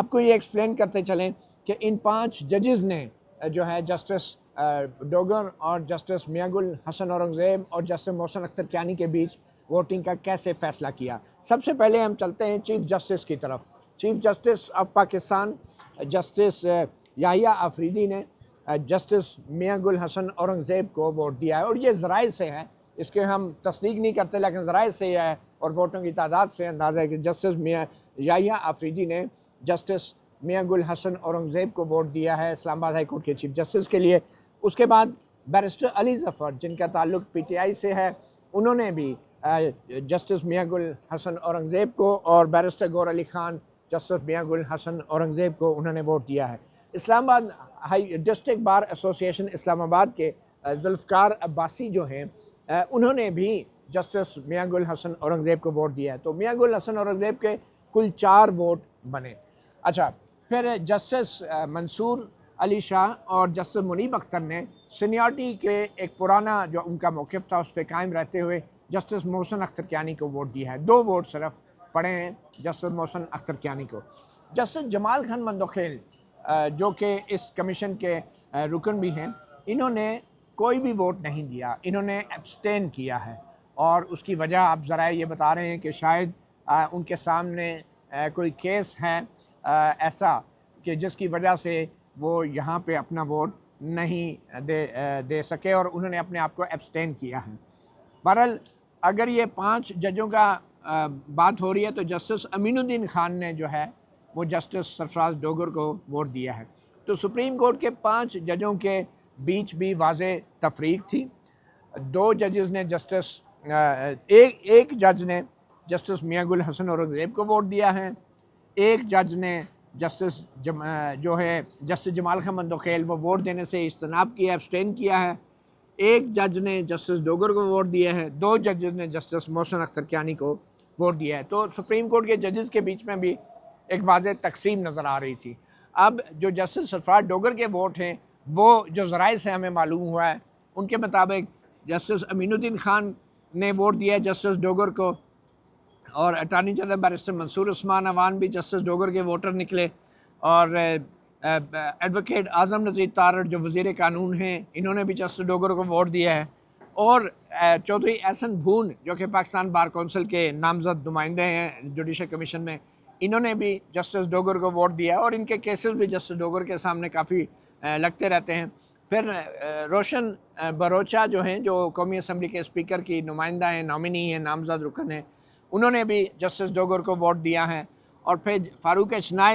آپ کو یہ ایکسپلین کرتے چلیں کہ ان 5 ججز نے جو ہے جسٹس ڈوگر اور جسٹس میاں گل حسن اورنگزیب اور جسٹس محسن اختر کیانی کے بیچ ووٹنگ کا کیسے فیصلہ کیا۔ سب سے پہلے ہم چلتے ہیں چیف جسٹس کی طرف۔ Chief justice of Pakistan justice Yahya Afridi نے جسٹس میاں گل حسن اورنگزیب کو ووٹ دیا ہے، اور یہ ذرائع سے ہے، اس کے ہم تصدیق نہیں کرتے لیکن ذرائع سے یہ ہے اور ووٹوں کی تعداد سے اندازہ ہے کہ جسٹس یحییٰ آفریدی نے جسٹس میاں گل حسن اورنگزیب کو ووٹ دیا ہے اسلام آباد ہائی کورٹ کے چیف جسٹس کے لیے۔ اس کے بعد بیرسٹر علی ظفر جن کا تعلق پی ٹی آئی سے ہے، انہوں نے بھی جسٹس میاں گل حسن اورنگزیب کو، اور بیرسٹر گور علی خان جسٹس میاں گل حسن اورنگزیب کو انہوں نے ووٹ دیا ہے۔ اسلام آباد ہائی ڈسٹرکٹ بار ایسوسی ایشن اسلام آباد کے ذوالفقار عباسی جو ہیں، انہوں نے بھی جسٹس میاں گل حسن اورنگزیب کو ووٹ دیا ہے، تو میاں گل حسن اورنگزیب کے کل 4 ووٹ بنے۔ اچھا، پھر جسٹس منصور علی شاہ اور جسٹس منیب اختر نے سینیارٹی کے ایک پرانا جو ان کا موقف تھا اس پہ قائم رہتے ہوئے جسٹس محسن اختر کیانی کو ووٹ دیا ہے۔ 2 ووٹ صرف پڑے ہیں جسٹس محسن اختر کیانی کو۔ جسٹس جمال خان مندوخیل جو کہ اس کمیشن کے رکن بھی ہیں، انہوں نے کوئی بھی ووٹ نہیں دیا، انہوں نے ایبسٹین کیا ہے، اور اس کی وجہ آپ ذرائع یہ بتا رہے ہیں کہ شاید ان کے سامنے کوئی کیس ہے ایسا کہ جس کی وجہ سے وہ یہاں پہ اپنا ووٹ نہیں دے سکے، اور انہوں نے اپنے آپ کو ایبسٹین کیا ہے۔ بہرحال اگر یہ 5 ججوں کا بات ہو رہی ہے تو جسٹس امین الدین خان نے جو ہے وہ جسٹس سرفراز ڈوگر کو ووٹ دیا ہے۔ تو سپریم کورٹ کے 5 ججوں کے بیچ بھی واضح تفریق تھی۔ 2 ججز نے ایک جج نے جسٹس میاں گل حسن اورنگزیب کو ووٹ دیا ہے، ایک جج نے جسٹس جمال خان مندوخیل وہ ووٹ دینے سے اجتناب کیا، ایبسٹین کیا ہے، ایک جج نے جسٹس ڈوگر کو ووٹ دیا ہے، 2 ججز نے جسٹس محسن اختر کیانی کو ووٹ دیا ہے۔ تو سپریم کورٹ کے ججز کے بیچ میں بھی ایک واضح تقسیم نظر آ رہی تھی۔ اب جو جسٹس سرفراز ڈوگر کے ووٹ ہیں، وہ جو ذرائع سے ہمیں معلوم ہوا ہے ان کے مطابق جسٹس امین الدین خان نے ووٹ دیا ہے جسٹس ڈوگر کو، اور اٹارنی جنرل بیرسٹر منصور عثمان عوان بھی جسٹس ڈوگر کے ووٹر نکلے، اور ایڈوکیٹ اعظم نذیر تارڑ جو وزیر قانون ہیں انہوں نے بھی جسٹس ڈوگر کو ووٹ دیا ہے، اور چودھری احسن بھون جو کہ پاکستان بار کونسل کے نامزد نمائندے ہیں جوڈیشل کمیشن میں، انہوں نے بھی جسٹس ڈوگر کو ووٹ دیا ہے، اور ان کے کیسز بھی جسٹس ڈوگر کے سامنے کافی لگتے رہتے ہیں۔ پھر روشن بروچا جو ہیں، جو قومی اسمبلی کے اسپیکر کی نمائندہ ہیں، نامنی ہیں، نامزد رکن ہیں، انہوں نے بھی جسٹس ڈوگر کو ووٹ دیا ہے، اور پھر فاروق اشنائے